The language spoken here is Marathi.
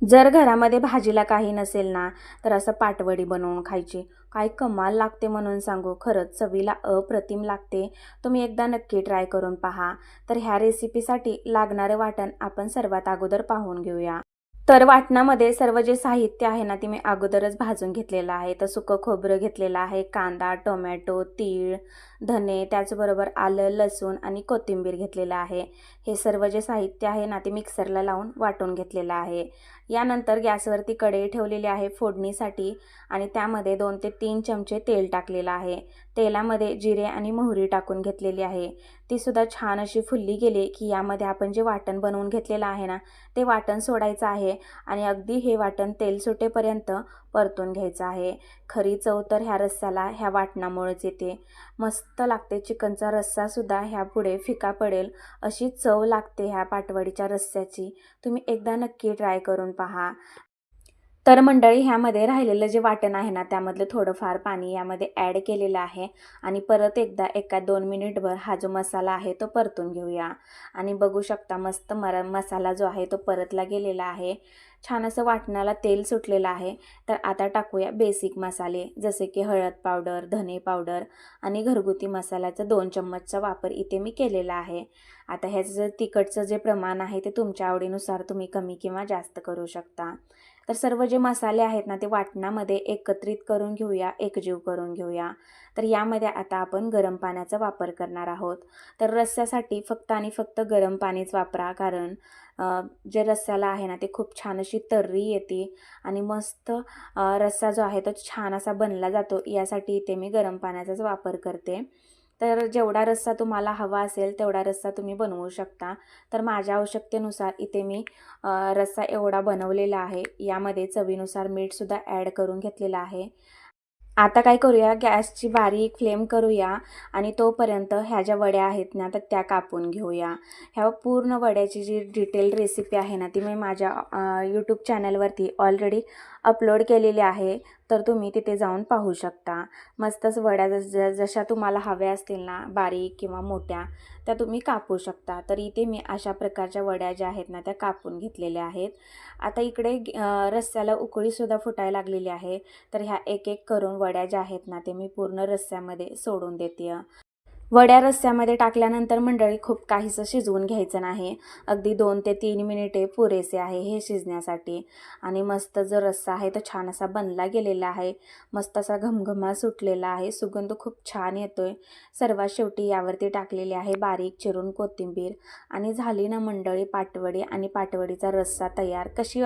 जर घरामध्ये भाजीला काही नसेल ना, तर असं पाटवडी बनवून खायची. काय कमाल लागते म्हणून सांगू. खरंच चवीला अप्रतिम लागते. तुम्ही एकदा नक्की ट्राय करून पहा. तर ह्या रेसिपीसाठी लागणारं वाटण आपण सर्वात अगोदर पाहून घेऊया. तर वाटणामध्ये सर्व जे साहित्य आहे ना, ते मी अगोदरच भाजून घेतलेलं आहे. तर सुकं खोबरं घेतलेलं आहे, कांदा, टोमॅटो, तीळ, धने, त्याचबरोबर आलं, लसूण आणि कोथिंबीर घेतलेलं आहे. हे सर्व जे साहित्य आहे ना, ते मिक्सरला लावून वाटून घेतलेलं आहे. यानंतर गॅसवरती कढई ठेवलेली आहे फोडणीसाठी आणि त्यामध्ये 2 ते 3 चमचे तेल टाकलेलं आहे. तेलामध्ये जिरे आणि मोहरी टाकून घेतलेली आहे. ती सुद्धा छान अशी फुलली गेली, की यामध्ये आपण जे वाटण बनवून घेतलेलं आहे ना, ते वाटण सोडायचं आहे आणि अगदी हे वाटण तेल सुटेपर्यंत परतून घ्यायचं आहे. खरी चव तर ह्या रस्स्याला ह्या वाटणामुळेच येते. मस्त लागते. चिकनचा रस्सासुद्धा ह्यापुढे फिका पडेल अशी चव लागते ह्या पाटवडीच्या रस्स्याची. तुम्ही एकदा नक्की ट्राय करून पहा. तर मंडळी, ह्यामध्ये राहिलेलं जे वाटण आहे ना, त्यामधलं थोडंफार पाणी यामध्ये ॲड केलेलं आहे आणि परत एकदा 1-2 मिनिटभर हा जो मसाला आहे तो परतून घेऊया. आणि बघू शकता मस्त मसाला जो आहे तो परतला गेलेला आहे. छान असं वाटणाला तेल सुटलेलं आहे. तर आता टाकूया बेसिक मसाले, जसे की हळद पावडर, धने पावडर आणि घरगुती मसाल्याचा 2 चम्मचचा वापर इथे मी केलेला आहे. आता ह्याचं जे तिखटचं जे प्रमाण आहे ते तुमच्या आवडीनुसार तुम्ही कमी किंवा जास्त करू शकता. तर सर्व जे मसाले आहेत ना, ते वाटणामध्ये एकत्रित करून घेऊया, एकजीव करून घेऊया. तर यामध्ये आता आपण गरम पाण्याचा वापर करणार आहोत. तर रस्स्यासाठी फक्त आणि फक्त गरम पाणीच वापरा, कारण जे रस्स्याला आहे ना, ते खूप छान अशी तर्री येते आणि मस्त रस्सा जो आहे तो छान असा बनला जातो. यासाठी इथे मी गरम पाण्याचाच वापर करते. तर जेवढा रस्सा तुम्हाला हवा असेल तेवढा रस्सा तुम्ही बनवू शकता. तर माझ्या आवश्यकतेनुसार इथे मी रस्सा एवढा बनवलेला आहे. यामध्ये चवीनुसार मीठसुद्धा ॲड करून घेतलेलं आहे. आता काय करूया, गॅसची बारीक फ्लेम करूया आणि तोपर्यंत ह्या ज्या वड्या आहेत ना, तर त्या कापून घेऊया. ह्या पूर्ण वड्याची जी डिटेल रेसिपी आहे ना, ती मी माझ्या यूट्यूब चॅनलवरती ऑलरेडी अपलोड केलेली आहे. तर तुम्ही तिथे जाऊन पाहू शकता. मस्तच वड्या जशा तुम्हाला हव्या असतील ना, बारीक किंवा मोठ्या, त्या तुम्ही कापू शकता. तर इथे मी अशा प्रकारच्या वड्या ज्या आहेत ना, त्या कापून घेतलेल्या आहेत. आता इकडे रस्स्याला उकळीसुद्धा फुटायला लागलेली आहे. तर ह्या एक-एक करून वड्या ज्या आहेत ना, ते मी पूर्ण रस्स्यामध्ये सोडून देते. वड्या रस्स्यामध्ये टाकल्यानंतर मंडळी खूप काहीसं शिजवून घ्यायचं नाही. अगदी 2 ते 3 मिनिटे पुरेसे आहे हे शिजण्यासाठी. आणि मस्त जो रस्सा आहे तो छान असा बनला गेलेला आहे. मस्त असा घमघमा सुटलेला आहे. सुगंध खूप छान येतोय. सर्वात शेवटी यावरती टाकलेली आहे बारीक चिरून कोथिंबीर आणि झाली ना मंडळी पाटवडी आणि पाटवडीचा रस्सा तयार. कशी